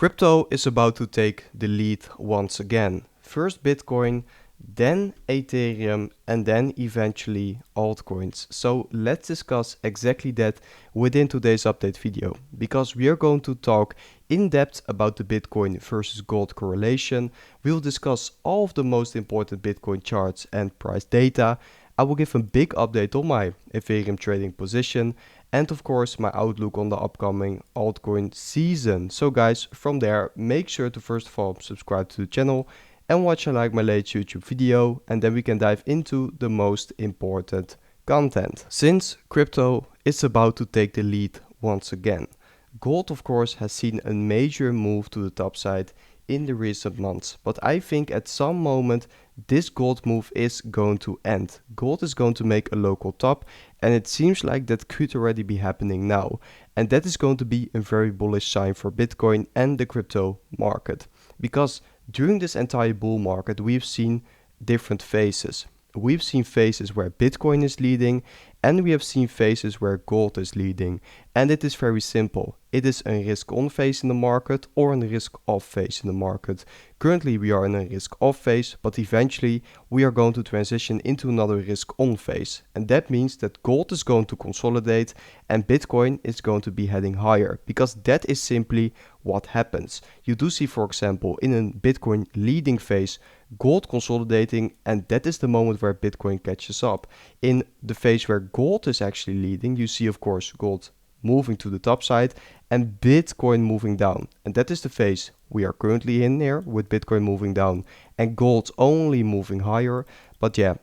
Crypto is about to take the lead once again. First Bitcoin, then Ethereum, and then eventually altcoins. So let's discuss exactly that within today's update video, because we are going to talk in depth about the Bitcoin versus gold correlation. We'll discuss all of the most important Bitcoin charts and price data. I will give a big update on my Ethereum trading position, and of course my outlook on the upcoming altcoin season. So guys, from there, make sure to first of all subscribe to the channel and watch and like my latest YouTube video, and then we can dive into the most important content. Since crypto is about to take the lead once again, gold of course has seen a major move to the top side in the recent months, but I think at some moment this gold move is going to end. Gold is going to make a local top, and it seems like that could already be happening now, and that is going to be a very bullish sign for Bitcoin and the crypto market, because during this entire bull market we've seen different phases. We've seen phases where Bitcoin is leading, and we have seen phases where gold is leading. And it is very simple. It is a risk on phase in the market or a risk off phase in the market. Currently we are in a risk off phase, but eventually we are going to transition into another risk on phase. And that means that gold is going to consolidate and Bitcoin is going to be heading higher, because that is simply what happens. You do see, for example, in a Bitcoin leading phase, gold consolidating, and that is the moment where Bitcoin catches up. In the phase where gold is actually leading, you see of course gold moving to the top side and Bitcoin moving down, and that is the phase we are currently in here, with Bitcoin moving down and gold only moving higher. But yeah,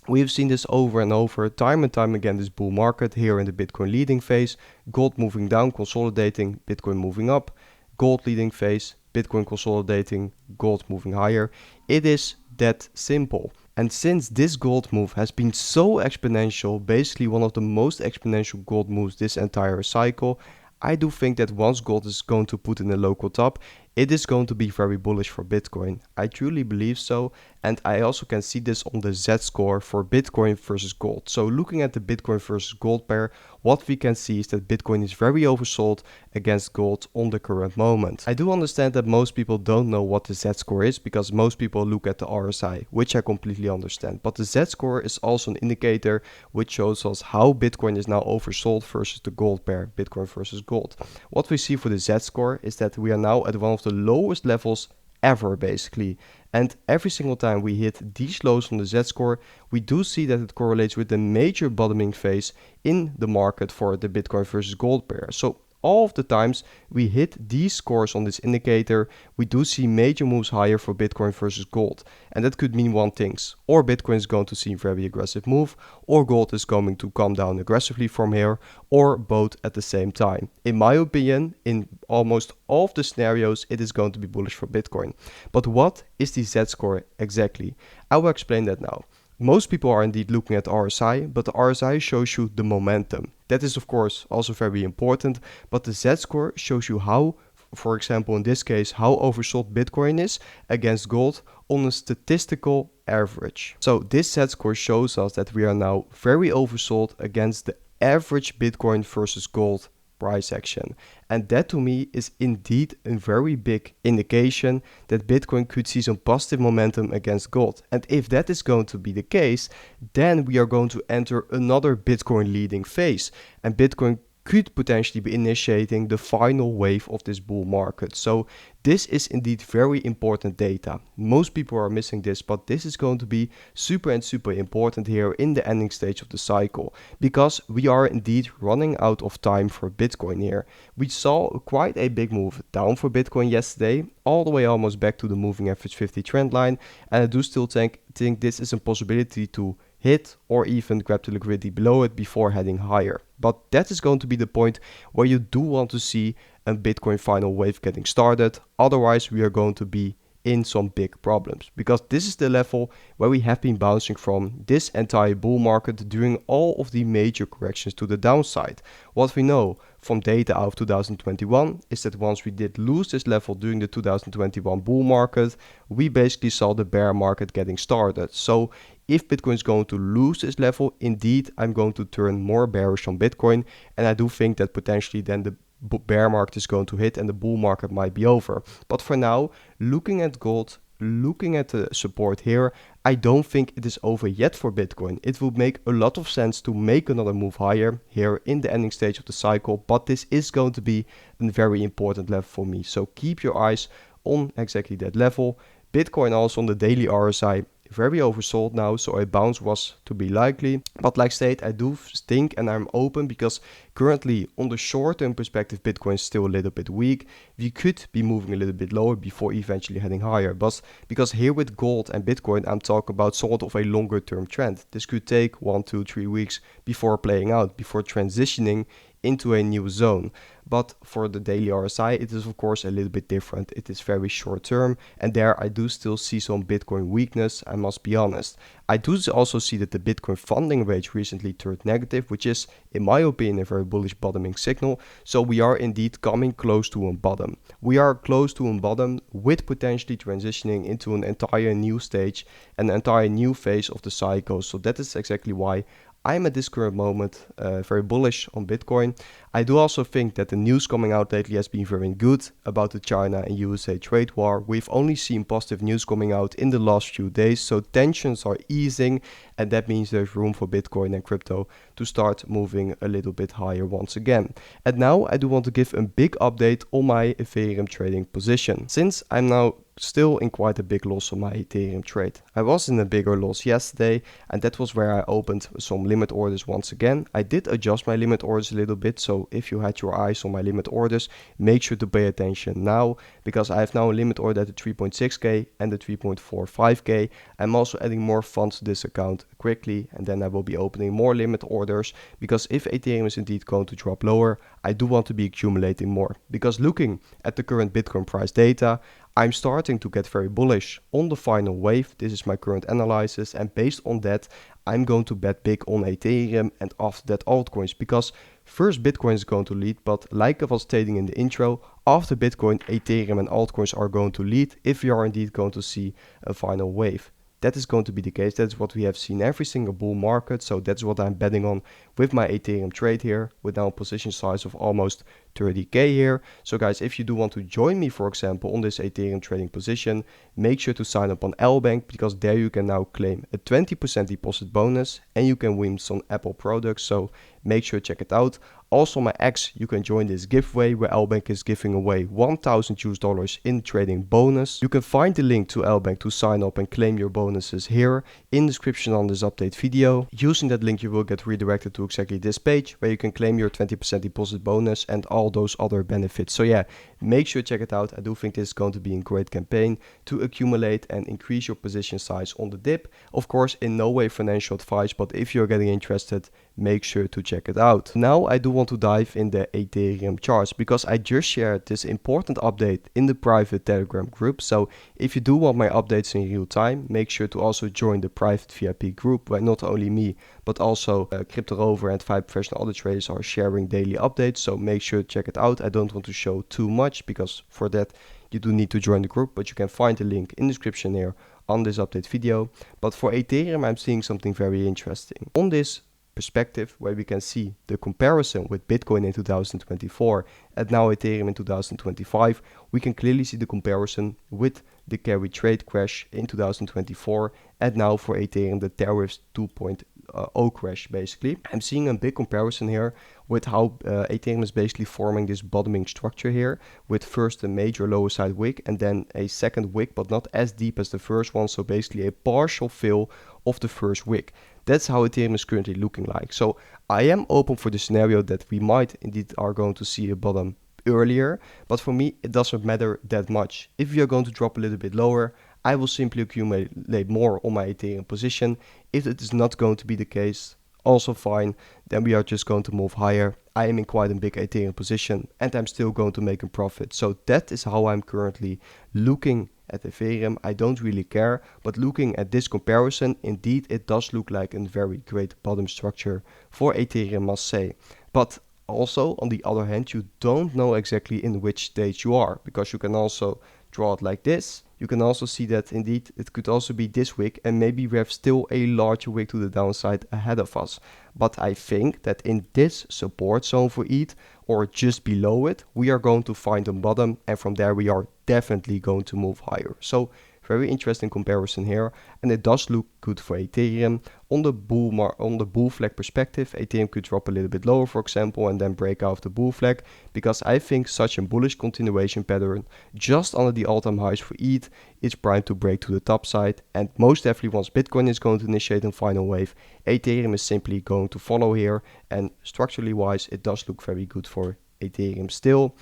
we've seen this over and over, time and time again, this bull market here in the Bitcoin leading phase, gold moving down, consolidating, Bitcoin moving up, gold leading phase, Bitcoin consolidating, gold moving higher. It is that simple. And since this gold move has been so exponential, basically one of the most exponential gold moves this entire cycle, I do think that once gold is going to put in a local top, it is going to be very bullish for Bitcoin. I truly believe so, and I also can see this on the Z-score for Bitcoin versus gold. So looking at the Bitcoin versus gold pair, what we can see is that Bitcoin is very oversold against gold on the current moment. I do understand that most people don't know what the Z-score is, because most people look at the RSI, which I completely understand. But the Z-score is also an indicator which shows us how Bitcoin is now oversold versus the gold pair, Bitcoin versus gold. What we see for the Z-score is that we are now at one of the lowest levels ever, basically, and every single time we hit these lows on the Z-score, we do see that it correlates with the major bottoming phase in the market for the Bitcoin versus gold pair. So all of the times we hit these scores on this indicator, we do see major moves higher for Bitcoin versus gold. And that could mean one thing: or Bitcoin is going to see a very aggressive move, or gold is going to come down aggressively from here, or both at the same time. In my opinion, in almost all of the scenarios, it is going to be bullish for Bitcoin. But what is the Z-score exactly? I will explain that now. Most people are indeed looking at RSI, but the RSI shows you the momentum. That is of course also very important, but the Z-score shows you how, for example in this case, how oversold Bitcoin is against gold on a statistical average. So this Z-score shows us that we are now very oversold against the average Bitcoin versus gold price action, and that to me is indeed a very big indication that Bitcoin could see some positive momentum against gold. And if that is going to be the case, then we are going to enter another Bitcoin leading phase, and Bitcoin could potentially be initiating the final wave of this bull market. So this is indeed very important data. Most people are missing this, but this is going to be super important here in the ending stage of the cycle, because we are indeed running out of time for Bitcoin here. We saw quite a big move down for Bitcoin yesterday, all the way almost back to the moving average 50 trend line, and I do still think this is a possibility to hit or even grab the liquidity below it before heading higher. But that is going to be the point where you do want to see a Bitcoin final wave getting started. Otherwise we are going to be in some big problems, because this is the level where we have been bouncing from this entire bull market during all of the major corrections to the downside. What we know from data out of 2021 is that once we did lose this level during the 2021 bull market, we basically saw the bear market getting started. So if Bitcoin is going to lose this level, indeed I'm going to turn more bearish on Bitcoin, and I do think that potentially then the bear market is going to hit and the bull market might be over. But for now, looking at gold, looking at the support here, I don't think it is over yet for Bitcoin. It would make a lot of sense to make another move higher here in the ending stage of the cycle, but this is going to be a very important level for me. So keep your eyes on exactly that level. Bitcoin also on the daily RSI, very oversold now, so a bounce was to be likely. But like stated, I do think and I'm open because currently on the short-term perspective, Bitcoin is still a little bit weak. We could be moving a little bit lower before eventually heading higher. But because here with gold and Bitcoin, I'm talking about sort of a longer-term trend. This could take 1, 2, 3 weeks before playing out, before transitioning into a new zone. But for the daily RSI, it is of course a little bit different. It is very short term, and there I do still see some Bitcoin weakness, I must be honest. I do also see that the Bitcoin funding rate recently turned negative, which is, in my opinion, a very bullish bottoming signal. So we are indeed coming close to a bottom. We are close to a bottom with potentially transitioning into an entire new stage, an entire new phase of the cycle. So that is exactly why I'm at this current moment very bullish on Bitcoin. I do also think that the news coming out lately has been very good about the China and USA trade war. We've only seen positive news coming out in the last few days, so tensions are easing, and that means there's room for Bitcoin and crypto to start moving a little bit higher once again. And now I do want to give a big update on my Ethereum trading position. Since I'm now still in quite a big loss on my Ethereum trade. I was in a bigger loss yesterday, and that was where I opened some limit orders once again. I did adjust my limit orders a little bit, so if you had your eyes on my limit orders, make sure to pay attention now, because I have now a limit order at the 3.6k and the 3.45k. I'm also adding more funds to this account quickly, and then I will be opening more limit orders, because if Ethereum is indeed going to drop lower, I do want to be accumulating more. Because looking at the current Bitcoin price data, I'm starting to get very bullish on the final wave. This is my current analysis, and based on that, I'm going to bet big on Ethereum and after that altcoins, because first Bitcoin is going to lead, but like I was stating in the intro, after Bitcoin, Ethereum and altcoins are going to lead if we are indeed going to see a final wave. That is going to be the case. That's what we have seen every single bull market. So that's what I'm betting on with my Ethereum trade here, with now a position size of almost 30k here. So guys, if you do want to join me, for example, on this Ethereum trading position, make sure to sign up on LBANK, because there you can now claim a 20% deposit bonus and you can win some Apple products. So make sure to check it out. Also, my X, you can join this giveaway where LBANK is giving away $1,000 in trading bonus. You can find the link to LBANK to sign up and claim your bonuses here in the description on this update video. Using that link, you will get redirected to exactly this page where you can claim your 20% deposit bonus and all those other benefits. So yeah, make sure to check it out. I do think this is going to be a great campaign to accumulate and increase your position size on the dip. Of course, in no way financial advice, but if you're getting interested, make sure to check it out. Now I do want to dive in the Ethereum charts, because I just shared this important update in the private Telegram group. So if you do want my updates in real time, make sure to also join the private VIP group where not only me, but also Crypto Rover and 5 professional other traders are sharing daily updates. So make sure to check it out. I don't want to show too much, because for that you do need to join the group, but you can find the link in the description here on this update video. But for Ethereum, I'm seeing something very interesting. On this perspective, where we can see the comparison with Bitcoin in 2024 and now Ethereum in 2025, we can clearly see the comparison with the carry trade crash in 2024 and now for Ethereum the tariffs 2.0 crash. Basically, I'm seeing a big comparison here with how Ethereum is basically forming this bottoming structure here, with first a major lower side wick and then a second wick, but not as deep as the first one, so basically a partial fill of the first wick. That's how Ethereum is currently looking like. So I am open for the scenario that we might indeed are going to see a bottom earlier, but for me it doesn't matter that much. If we are going to drop a little bit lower, I will simply accumulate more on my Ethereum position. If it is not going to be the case, also fine, then we are just going to move higher. I am in quite a big Ethereum position and I'm still going to make a profit. So that is how I'm currently looking at Ethereum. I don't really care, but looking at this comparison, indeed it does look like a very great bottom structure for Ethereum, must say. But also, on the other hand, you don't know exactly in which stage you are, because you can also draw it like this. You can also see that indeed it could also be this wick, and maybe we have still a larger wick to the downside ahead of us. But I think that in this support zone for ETH, or just below it, we are going to find a bottom, and from there we are definitely going to move higher. So very interesting comparison here, and it does look good for Ethereum. On the bull flag perspective, Ethereum could drop a little bit lower, for example, and then break out the bull flag, because I think such a bullish continuation pattern just under the all-time highs for ETH is primed to break to the top side. And most definitely once Bitcoin is going to initiate a final wave, Ethereum is simply going to follow here, and structurally wise it does look very good for Ethereum still.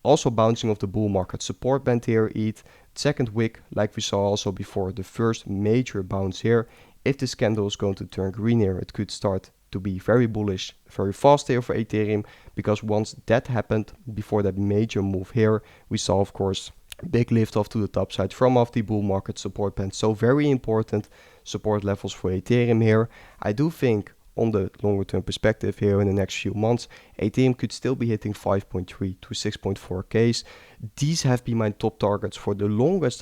Also bouncing off the bull market support band here, ETH, second wick, like we saw also before, the first major bounce here. If this candle is going to turn green here, it could start to be very bullish very fast here for Ethereum, because once that happened, before that major move here, we saw of course big lift off to the top side from off the bull market support band. So very important support levels for Ethereum here. I do think on the longer term perspective here in the next few months, Ethereum could still be hitting 5.3 to 6.4Ks. These have been my top targets for the longest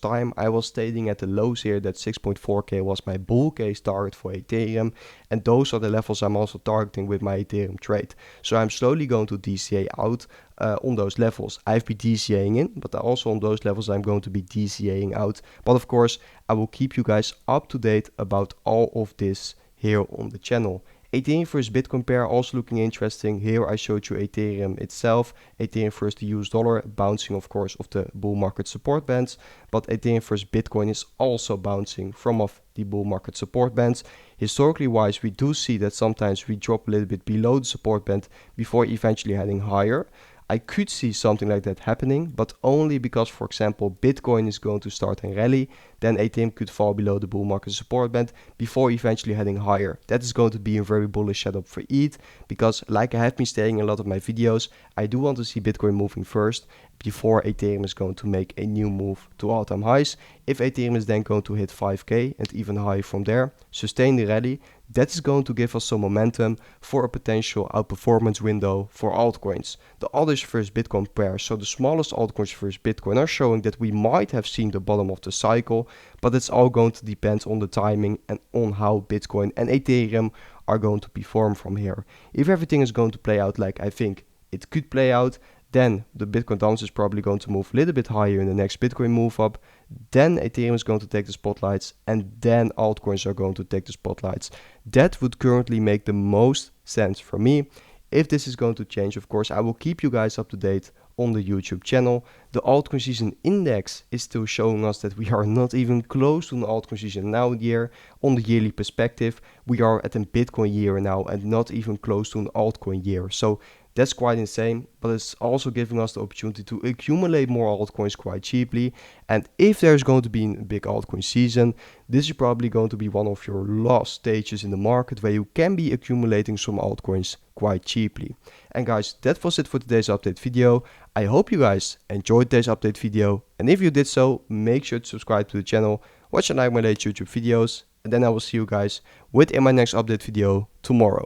time. I was stating at the lows here that 6.4K was my bull case target for Ethereum, and those are the levels I'm also targeting with my Ethereum trade. So I'm slowly going to DCA out on those levels. I've been DCAing in, but also on those levels I'm going to be DCAing out. But of course, I will keep you guys up to date about all of this here on the channel. Ethereum versus Bitcoin pair also looking interesting. Here I showed you Ethereum itself, Ethereum versus the US dollar, bouncing of course off the bull market support bands, but Ethereum versus Bitcoin is also bouncing from off the bull market support bands. Historically wise, we do see that sometimes we drop a little bit below the support band before eventually heading higher. I could see something like that happening, but only because, for example, Bitcoin is going to start and rally, then Ethereum could fall below the bull market support band before eventually heading higher. That is going to be a very bullish setup for ETH, because like I have been saying in a lot of my videos, I do want to see Bitcoin moving first before Ethereum is going to make a new move to all-time highs. If Ethereum is then going to hit 5K and even higher from there, sustain the rally, that is going to give us some momentum for a potential outperformance window for altcoins. The others versus Bitcoin pair, so the smallest altcoins versus Bitcoin, are showing that we might have seen the bottom of the cycle, but it's all going to depend on the timing and on how Bitcoin and Ethereum are going to perform from here. If everything is going to play out like I think it could play out, then the Bitcoin dance is probably going to move a little bit higher in the next Bitcoin move up. Then Ethereum is going to take the spotlights, and then altcoins are going to take the spotlights. That would currently make the most sense for me. If this is going to change, of course, I will keep you guys up to date on the YouTube channel. The altcoin season index is still showing us that we are not even close to an altcoin season now year. On the yearly perspective, we are at a Bitcoin year now and not even close to an altcoin year. So that's quite insane, but it's also giving us the opportunity to accumulate more altcoins quite cheaply. And if there's going to be a big altcoin season, this is probably going to be one of your last stages in the market where you can be accumulating some altcoins quite cheaply. And guys, that was it for today's update video. I hope you guys enjoyed today's update video. And if you did so, make sure to subscribe to the channel, watch and like my latest YouTube videos. And then I will see you guys within my next update video tomorrow.